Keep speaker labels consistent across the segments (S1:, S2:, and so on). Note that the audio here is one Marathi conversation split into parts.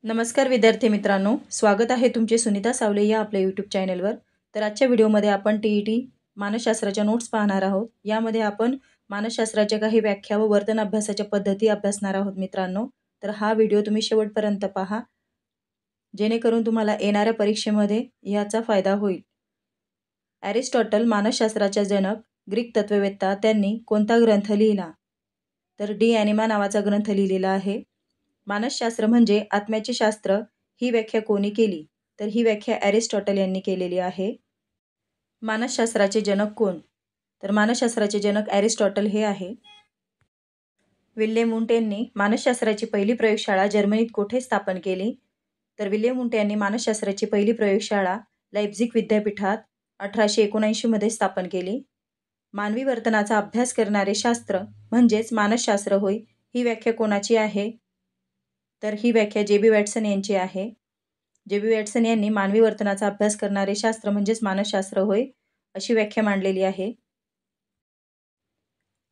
S1: नमस्कार विद्यार्थी मित्रांनो, स्वागत आहे तुमचे सुनीता सावले या आपल्या यूट्यूब चॅनलवर। तर आजच्या व्हिडिओमध्ये आपण टी मानसशास्त्राच्या नोट्स पाहणार आहोत। यामध्ये आपण मानसशास्त्राच्या काही व्याख्या व वर्तन अभ्यासाच्या पद्धती अभ्यासणार आहोत मित्रांनो। तर हा व्हिडिओ तुम्ही शेवटपर्यंत पहा, जेणेकरून तुम्हाला येणाऱ्या परीक्षेमध्ये याचा फायदा होईल। एरिस्टॉटल मानसशास्त्राचा जनक, ग्रीक तत्ववेत्ता, त्यांनी कोणता ग्रंथ लिहिला? तर डी ॲनिमा नावाचा ग्रंथ लिहिलेला आहे। मानसशास्त्र म्हणजे आत्म्याचे शास्त्र ही व्याख्या कोणी केली? तर ही व्याख्या एरिस्टॉटल यांनी केलेली आहे। मानसशास्त्राचे जनक कोण? तर मानसशास्त्राचे जनक एरिस्टॉटल हे आहे। विल्यम वुंट यांनी मानसशास्त्राची पहिली प्रयोगशाळा जर्मनीत कोठे स्थापन केली? तर विल्यम वुंट यांनी मानसशास्त्राची पहिली प्रयोगशाळा लाइप्झिग विद्यापीठात 1879 मध्ये स्थापन केली। मानवी वर्तनाचा अभ्यास करणारे शास्त्र म्हणजेच मानसशास्त्र होय, ही व्याख्या कोणाची आहे? तर ही व्याख्या जे.बी. वॅटसन यांची आहे। जे.बी. वॅटसन यांनी मानवी वर्तनाचा अभ्यास करणारे शास्त्र म्हणजेच मानसशास्त्र होय, अशी व्याख्या मांडलेली आहे।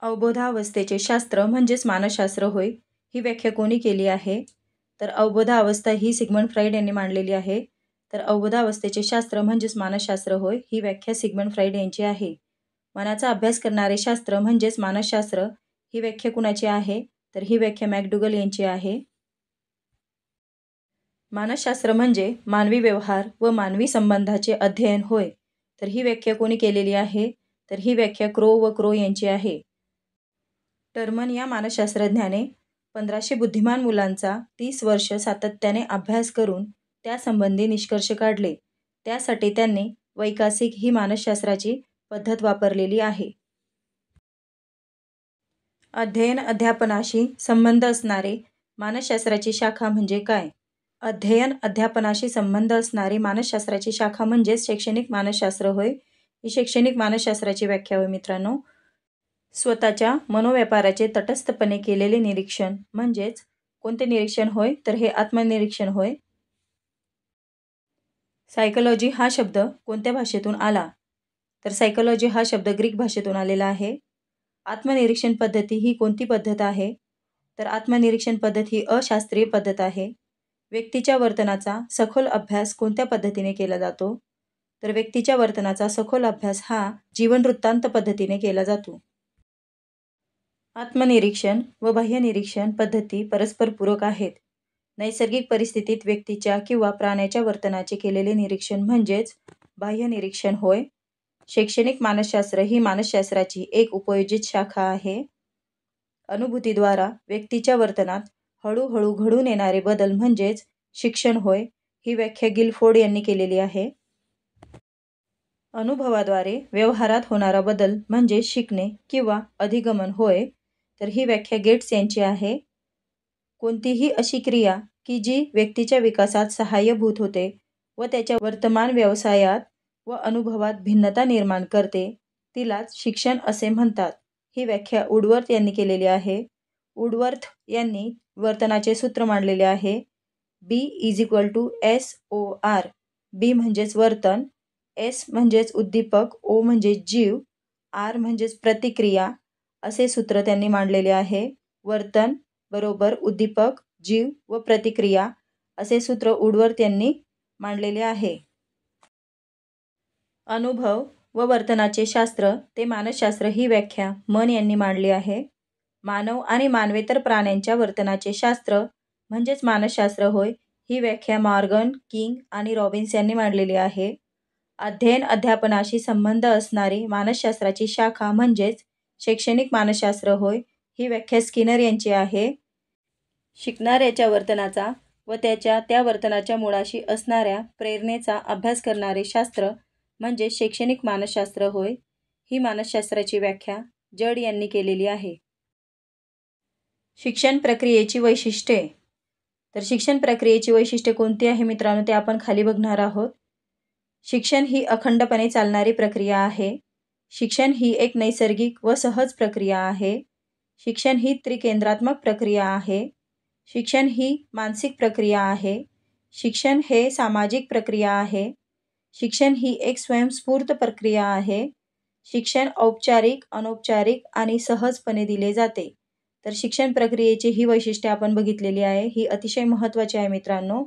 S1: अवबोधावस्थेचे शास्त्र म्हणजेच मानसशास्त्र होय, ही व्याख्या कोणी केली आहे? तर अवबोधावस्था ही सिग्मंड फ्राईड यांनी मांडलेली आहे। तर अवबोधावस्थेचे शास्त्र म्हणजेच मानसशास्त्र होय, ही व्याख्या सिग्मंड फ्राईड यांची आहे। मनाचा अभ्यास करणारे शास्त्र म्हणजेच मानसशास्त्र, ही व्याख्या कुणाची आहे? तर ही व्याख्या मॅकडुगल यांची आहे। मानसशास्त्र म्हणजे मानवी व्यवहार व मानवी संबंधाचे अध्ययन होय, तर ही व्याख्या कोणी केलेली आहे? तर ही व्याख्या क्रो यांची आहे। टर्मन या मानसशास्त्रज्ञाने 1500 बुद्धिमान मुलांचा 30 वर्ष सातत्याने अभ्यास करून त्यासंबंधी निष्कर्ष काढले। त्यासाठी त्यांनी वैकासिक ही मानसशास्त्राची पद्धत वापरलेली आहे। अध्ययन अध्यापनाशी संबंध असणारे मानसशास्त्राची शाखा म्हणजे काय? अध्ययन अध्यापनाशी संबंध असणारी मानसशास्त्राची शाखा म्हणजेच शैक्षणिक मानसशास्त्र होय, ही शैक्षणिक मानसशास्त्राची व्याख्या होय मित्रांनो। स्वतःच्या मनोव्यापाराचे तटस्थपणे केलेले निरीक्षण म्हणजेच कोणते निरीक्षण होय? तर हे आत्मनिरीक्षण होय। सायकोलॉजी हा शब्द कोणत्या भाषेतून आला? तर सायकोलॉजी हा शब्द ग्रीक भाषेतून आलेला आहे। आत्मनिरीक्षण पद्धती ही कोणती पद्धत आहे? तर आत्मनिरीक्षण पद्धत ही अशास्त्रीय पद्धत आहे। व्यक्तीच्या वर्तनाचा सखोल अभ्यास कोणत्या पद्धतीने केला जातो? तर व्यक्तीच्या वर्तनाचा सखोल अभ्यास हा जीवनवृत्तांत पद्धतीने केला जातो। आत्मनिरीक्षण व बाह्यनिरीक्षण पद्धती परस्पर पूरक आहेत। नैसर्गिक परिस्थितीत व्यक्तीच्या किंवा प्राण्याच्या वर्तनाचे केलेले निरीक्षण म्हणजेच बाह्यनिरीक्षण होय। शैक्षणिक मानसशास्त्र ही मानसशास्त्राची एक उपयोजित शाखा आहे। अनुभूतीद्वारा व्यक्तीच्या वर्तनात हळूहळू घडून येणारे बदल म्हणजेच शिक्षण होय, ही व्याख्या गिलफोर्ड यांनी केलेली आहे। अनुभवाद्वारे व्यवहारात होणारा बदल म्हणजे शिकणे किंवा अधिगमन होय, तर ही व्याख्या गेट्स यांची आहे। कोणतीही अशी क्रिया की जी व्यक्तीच्या विकासात सहाय्यभूत होते व त्याच्या वर्तमान व्यवसायात व अनुभवात भिन्नता निर्माण करते, तिलाच शिक्षण असे म्हणतात, ही व्याख्या वुडवर्थ यांनी केलेली आहे। वुडवर्थ यांनी वर्तनाचे सूत्र मांडलेले आहे, B=SOR। बी म्हणजेच वर्तन, एस म्हणजेच उद्दीपक, ओ म्हणजेच जीव, आर म्हणजेच प्रतिक्रिया, असे सूत्र त्यांनी मांडलेले आहे। वर्तन बरोबर उद्दीपक, जीव व प्रतिक्रिया असे सूत्र वुडवर्थ यांनी मांडलेले आहे। अनुभव व वर्तनाचे शास्त्र ते मानसशास्त्र ही व्याख्या मन यांनी मांडली आहे। मानव आणि मानवेतर प्राण्यांच्या वर्तनाचे शास्त्र म्हणजेच मानसशास्त्र होय, ही व्याख्या मॉर्गन, किंग आणि रॉबिन्स यांनी मांडलेली आहे। अध्ययन अध्यापनाशी संबंध असणारी मानसशास्त्राची शाखा म्हणजेच शैक्षणिक मानसशास्त्र होय, ही व्याख्या स्किनर यांची आहे। शिकणाऱ्याच्या वर्तनाचा व त्याच्या त्या वर्तनाच्या मुळाशी असणाऱ्या प्रेरणेचा अभ्यास करणारे शास्त्र म्हणजे शैक्षणिक मानसशास्त्र होय, ही मानसशास्त्राची व्याख्या जड यांनी केलेली आहे। शिक्षण प्रक्रियेची वैशिष्ट्ये। तर शिक्षण प्रक्रियेची वैशिष्ट्ये कोणती आहे मित्रांनो, ते आपण खाली बघणार आहोत। शिक्षण ही अखंडपणे चालणारी प्रक्रिया आहे। शिक्षण ही एक नैसर्गिक व सहज प्रक्रिया आहे। शिक्षण ही त्रिकेंद्रात्मक प्रक्रिया आहे। शिक्षण ही मानसिक प्रक्रिया आहे। शिक्षण हे सामाजिक प्रक्रिया आहे। शिक्षण ही एक स्वयंस्फूर्त प्रक्रिया आहे। शिक्षण औपचारिक, अनौपचारिक आणि सहजपणे दिले जाते। तर शिक्षण प्रक्रियेची ही वैशिष्ट्ये आपण बघितलेली आहे. ही अतिशय महत्त्वाची आहे मित्रांनो.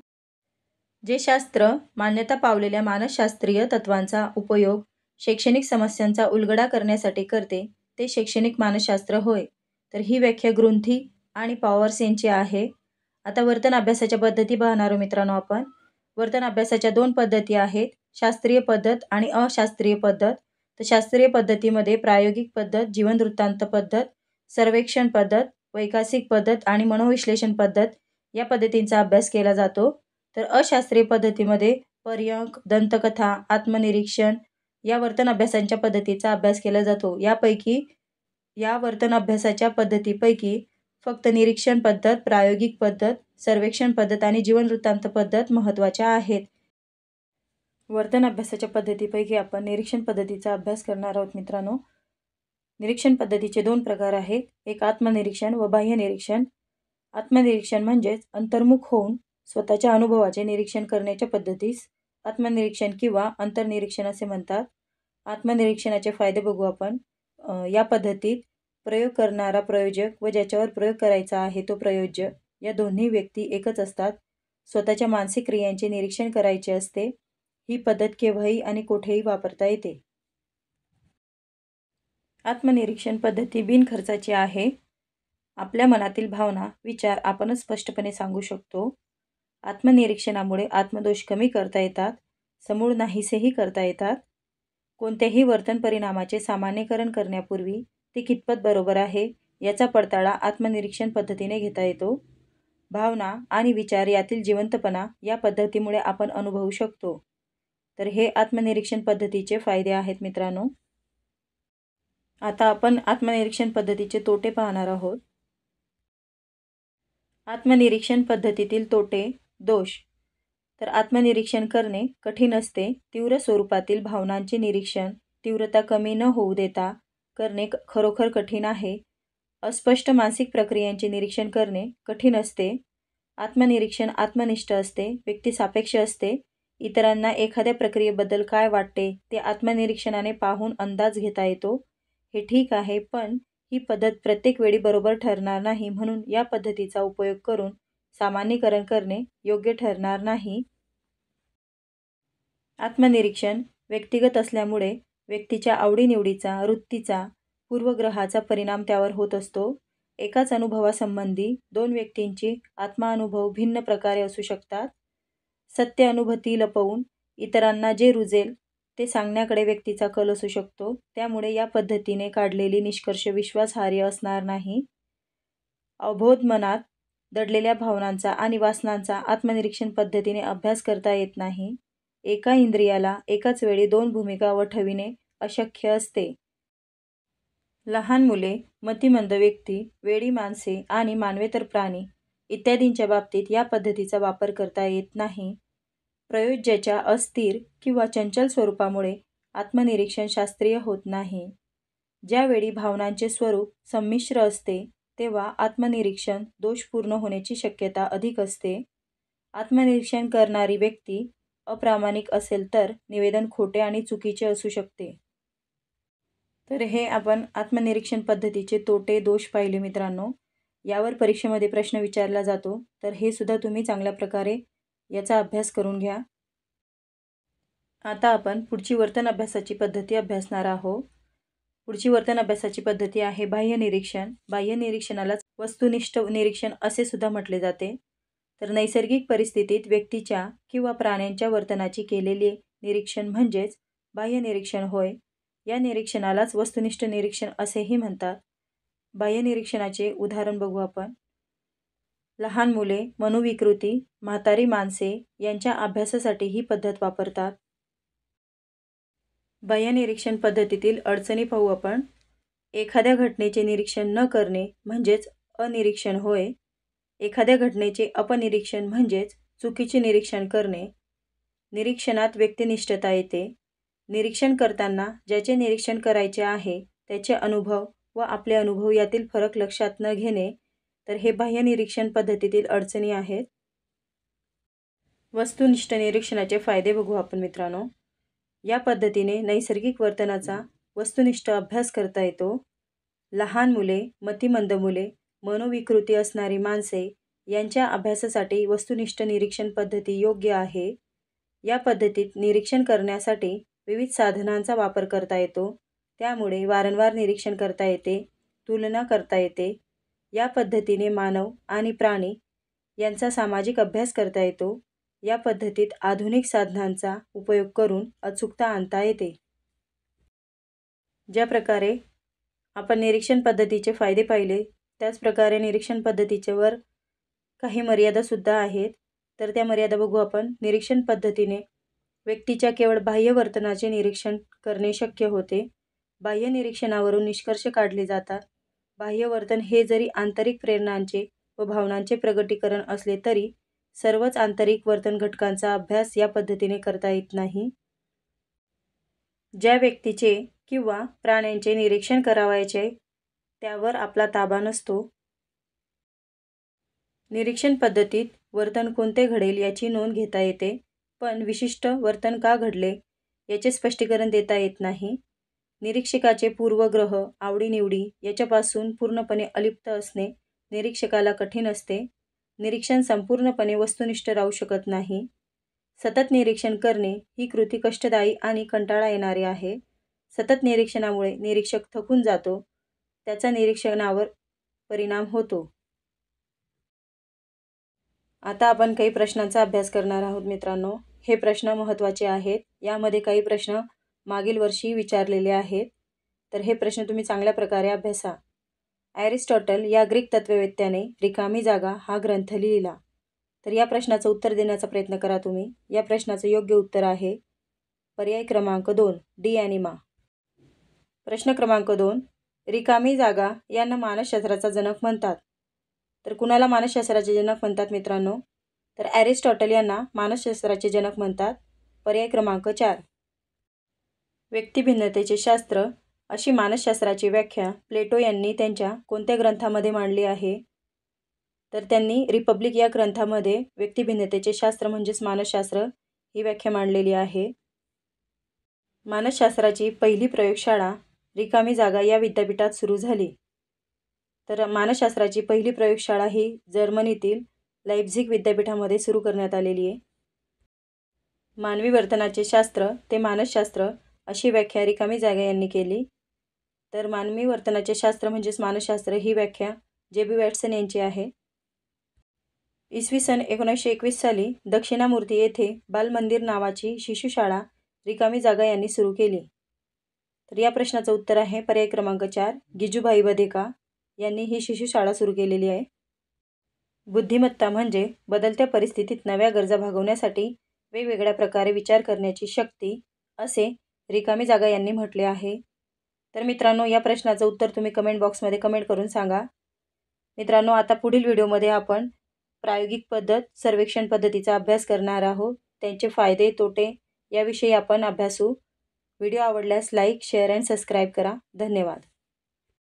S1: जे शास्त्र मान्यता पावलेल्या मानसशास्त्रीय तत्वांचा उपयोग शैक्षणिक समस्यांचा उलगडा करण्यासाठी करते, ते शैक्षणिक मानसशास्त्र होय. तर ही व्याख्या ग्रुंथी आणि पॉवर्स यांची आहे. आता वर्तन अभ्यासाच्या पद्धती पाहणार आहोत मित्रांनो आपण. वर्तन अभ्यासाच्या 2 पद्धती आहेत, शास्त्रीय पद्धत आणि अशास्त्रीय पद्धत. तर शास्त्रीय पद्धतीमध्ये प्रायोगिक पद्धत, जीवनवृत्तांत पद्धत, सर्वेक्षण पद्धत, वैकसिक पद्धत आणि मनोविश्लेषण पद्धत या पद्धतींचा अभ्यास केला जातो. तर अशास्त्रीय पद्धतीमध्ये पर्यंक, दंतकथा, आत्मनिरीक्षण या वर्तन अभ्यासांच्या पद्धतीचा अभ्यास केला जातो. या वर्तन अभ्यासाच्या पद्धतीपैकी फक्त निरीक्षण पद्धत, प्रायोगिक पद्धत, सर्वेक्षण पद्धत आणि जीवनवृत्तांत पद्धत महत्त्वाच्या आहेत. वर्तन अभ्यासाच्या पद्धतीपैकी आपण निरीक्षण पद्धतीचा अभ्यास करणार आहोत मित्रांनो. निरीक्षण पद्धतीचे 2 प्रकार आहेत, एक आत्मनिरीक्षण व बाह्य निरीक्षण. आत्मनिरीक्षण म्हणजेच अंतर्मुख होऊन स्वतःच्या अनुभवाचे निरीक्षण करण्याच्या पद्धतीस आत्मनिरीक्षण किंवा अंतर्निरीक्षण असे म्हणतात. आत्मनिरीक्षणाचे फायदे बघू आपण. या पद्धतीत प्रयोग करणारा प्रयोजक व ज्याच्यावर प्रयोग करायचा आहे तो प्रयोज्य या दोन्ही व्यक्ती एकच असतात. स्वतःच्या मानसिक क्रियांचे निरीक्षण करायचे असते. ही पद्धत केव्हाही आणि कुठेही वापरता येते. आत्मनिरीक्षण पद्धती बिनखर्चाची आहे. आपल्या मनातील भावना, विचार आपणच स्पष्टपणे सांगू शकतो. आत्मनिरीक्षणामुळे आत्मदोष कमी करता येतात, समूळ नाहीसेही करता येतात. कोणत्याही वर्तन परिणामाचे सामान्यीकरण करण्यापूर्वी ते कितपत बरोबर आहे याचा पडताळा आत्मनिरीक्षण पद्धतीने घेता येतो. भावना आणि विचार यातील जिवंतपणा या पद्धतीमुळे आपण अनुभवू शकतो. तर हे आत्मनिरीक्षण पद्धतीचे फायदे आहेत मित्रांनो. आता आपण आत्मनिरीक्षण पद्धतीचे तोटे पाहणार आहोत. आत्मनिरीक्षण पद्धतीतील तोटे, दोष. तर आत्मनिरीक्षण करणे कठीण असते. तीव्र स्वरूपातील भावनांचे निरीक्षण तीव्रता कमी न होऊ देता करणे खरोखर कठीण आहे. अस्पष्ट मानसिक प्रक्रियांचे निरीक्षण करणे कठीण असते. आत्मनिरीक्षण आत्मनिष्ठ असते, व्यक्तिसापेक्ष असते. इतरांना एखाद्या प्रक्रियेबद्दल काय वाटते ते आत्मनिरीक्षणाने पाहून अंदाज घेता येतो. हे ठीक आहे, पण ही पद्धत प्रत्येक वेळी बरोबर ठरणार नाही, म्हणून या पद्धतीचा उपयोग करून सामान्यीकरण करणे योग्य ठरणार नाही. आत्मनिरीक्षण व्यक्तिगत असल्यामुळे व्यक्तीच्या आवडीनिवडीचा, वृत्तीचा, पूर्वग्रहाचा परिणाम त्यावर होत असतो. एकाच अनुभवासंबंधी 2 व्यक्तींची आत्मानुभव भिन्न प्रकारे असू शकतात. सत्य अनुभूती लपवून इतरांना जे रुजेल ते सांगण्याकडे व्यक्तीचा कल असू शकतो. त्यामुळे या पद्धतीने काढलेली निष्कर्ष विश्वासार्ह असणार नाही. अबोध मनात दडलेल्या भावनांचा आणि वासनांचा आत्मनिरीक्षण पद्धतीने अभ्यास करता येत नाही. एका इंद्रियाला एकाच वेळी 2 भूमिका वठविणे अशक्य असते. लहान मुले, मतिमंद व्यक्ती, वेडी माणसे आणि मानवेतर प्राणी इत्यादींच्या बाबतीत या पद्धतीचा वापर करता येत नाही. प्रयोज्याच्या अस्थिर किंवा चंचल स्वरूपामुळे आत्मनिरीक्षण शास्त्रीय होत नाही. ज्यावेळी भावनांचे स्वरूप संमिश्र असते तेव्हा आत्मनिरीक्षण दोषपूर्ण होण्याची शक्यता अधिक असते. आत्मनिरीक्षण करणारी व्यक्ती अप्रामाणिक असेल तर निवेदन खोटे आणि चुकीचे असू शकते. तर हे आपण आत्मनिरीक्षण पद्धतीचे तोटे, दोष पाहिले मित्रांनो. यावर परीक्षेमध्ये प्रश्न विचारला जातो, तर हे सुद्धा तुम्ही चांगल्या प्रकारे याचा अभ्यास करून घ्या. आता आपण पुढची वर्तन अभ्यासाची पद्धती अभ्यासणार आहोत. पुढची वर्तन अभ्यासाची पद्धती आहे बाह्य निरीक्षण. बाह्य निरीक्षणालाच वस्तुनिष्ठ निरीक्षण असे सुद्धा म्हटले जाते. तर नैसर्गिक परिस्थितीत व्यक्तीच्या किंवा प्राण्यांच्या वर्तनाची केलेले निरीक्षण म्हणजेच बाह्य निरीक्षण होय. या निरीक्षणालाच वस्तुनिष्ठ निरीक्षण असेही म्हणतात. बाह्य निरीक्षणाचे उदाहरण बघू आपण. लहान मुले, मनोविकृती, म्हातारी माणसे यांच्या अभ्यासासाठी ही पद्धत वापरतात. बाह्य निरीक्षण पद्धतीतील अडचणी पाहू आपण. एखाद्या घटनेचे निरीक्षण न करणे म्हणजेच अनिरीक्षण होय. एखाद्या घटनेचे अपनिरीक्षण म्हणजेच चुकीचे निरीक्षण करणे. निरीक्षणात व्यक्तिनिष्ठता येते. निरीक्षण करताना ज्याचे निरीक्षण करायचे आहे त्याचे अनुभव व आपले अनुभव यातील फरक लक्षात न घेणे. तर हे बाह्य निरीक्षण पद्धतीतील अडचणी आहेत. वस्तुनिष्ठ निरीक्षणाचे फायदे बघू आपण मित्रांनो. या पद्धतीने नैसर्गिक वर्तनाचा वस्तुनिष्ठ अभ्यास करता येतो. लहान मुले, मतिमंद मुले मनोविकृती असणारी माणसे यांच्या अभ्यासासाठी वस्तुनिष्ठ निरीक्षण पद्धती योग्य आहे. या पद्धतीत निरीक्षण करण्यासाठी विविध साधनांचा वापर करता येतो. त्यामुळे वारंवार निरीक्षण करता येते, तुलना करता येते. या पद्धतीने मानव आणि प्राणी यांचा सामाजिक अभ्यास करता येतो. या पद्धतीत आधुनिक साधनांचा उपयोग करून अचूकता आणता येते. ज्या प्रकारे आपण निरीक्षण पद्धतीचे फायदे पाहिले, त्याच प्रकारे निरीक्षण पद्धतीच्यावर काही मर्यादासुद्धा आहेत. तर त्या मर्यादा बघू आपण. निरीक्षण पद्धतीने व्यक्तीच्या केवळ बाह्य वर्तनाचे निरीक्षण करणे शक्य होते. बाह्य निरीक्षणावरून निष्कर्ष काढले जातात. बाह्य वर्तन हे जरी आंतरिक प्रेरणांचे व भावनांचे प्रगटीकरण असले तरी सर्वच आंतरिक वर्तन घटकांचा अभ्यास या पद्धतीने करता येत नाही. ज्या व्यक्तीचे किंवा प्राण्यांचे निरीक्षण करावयाचे त्यावर आपला ताबा नसतो. निरीक्षण पद्धतीत वर्तन कोणते घडेल याची नोंद घेता येते, पण विशिष्ट वर्तन का घडले याचे स्पष्टीकरण देता येत नाही. निरीक्षकाचे पूर्वग्रह, आवडीनिवडी याच्यापासून पूर्णपणे अलिप्त असणे निरीक्षकाला कठीण असते. निरीक्षण संपूर्णपणे वस्तुनिष्ठ राहू शकत नाही. सतत निरीक्षण करणे ही कृती कष्टदायी आणि कंटाळा येणारी आहे. सतत निरीक्षणामुळे निरीक्षक थकून जातो. त्याचा निरीक्षणावर परिणाम होतो. आता आपण काही प्रश्नांचा अभ्यास करणार आहोत मित्रांनो. हे प्रश्न महत्त्वाचे आहेत. यामध्ये काही प्रश्न मागील वर्षी विचारलेले आहेत. तर हे प्रश्न तुम्ही चांगल्या प्रकारे अभ्यासा. ॲरिस्टॉटल या ग्रीक तत्त्ववेत्त्याने रिकामी जागा हा ग्रंथ लिहिला. तर या प्रश्नाचं उत्तर देण्याचा प्रयत्न करा तुम्ही. या प्रश्नाचं योग्य उत्तर आहे पर्याय क्रमांक 2 डी ॲनिमा. प्रश्न क्रमांक 2, रिकामी जागा यांना मानसशास्त्राचा जनक म्हणतात. तर कुणाला मानसशास्त्राचे जनक म्हणतात मित्रांनो? तर ॲरिस्टॉटल यांना मानसशास्त्राचे जनक म्हणतात. पर्याय क्रमांक 4. व्यक्तिभिन्नतेचे शास्त्र अशी मानसशास्त्राची व्याख्या प्लेटो यांनी त्यांच्या कोणत्या ग्रंथामध्ये मांडली आहे? तर त्यांनी रिपब्लिक या ग्रंथामध्ये व्यक्तिभिन्नतेचे शास्त्र म्हणजेच मानसशास्त्र ही व्याख्या मांडलेली आहे. मानसशास्त्राची पहिली प्रयोगशाळा रिकामी जागा या विद्यापीठात सुरू झाली. तर मानसशास्त्राची पहिली प्रयोगशाळा ही जर्मनीतील लाइप्झिग विद्यापीठामध्ये सुरू करण्यात आलेली आहे. मानवी वर्तनाचे शास्त्र ते मानसशास्त्र अशी व्याख्या रिकामी जागा यांनी केली. तर मानवी वर्तनाचे शास्त्र म्हणजेच मानसशास्त्र ही व्याख्या जे.बी. वॅटसन यांची आहे. इसवी सन 1921 साली दक्षिणामूर्ती येथे बालमंदिर नावाची शिशुशाळा रिकामी जागा यांनी सुरू केली. तर या प्रश्नाचं उत्तर आहे पर्याय क्रमांक 4 गिजूभाई बधेका यांनी ही शिशुशाळा सुरू केलेली आहे. बुद्धिमत्ता म्हणजे बदलत्या परिस्थितीत नव्या गरजा भागवण्यासाठी वेगवेगळ्या प्रकारे विचार करण्याची शक्ती असे रिकामी जागा यांनी म्हटले आहे. तर मित्रांनो, या प्रश्नाचं उत्तर तुम्ही कमेंट बॉक्समध्ये कमेंट करून सांगा. मित्रांनो, आता पुढील व्हिडिओमध्ये आपण प्रायोगिक पद्धत सर्वेक्षण पद्धतीचा अभ्यास करणार आहोत. त्यांचे फायदे तोटे याविषयी आपण अभ्यासू. व्हिडिओ आवडल्यास लाईक, शेअर अँड सबस्क्राईब करा. धन्यवाद.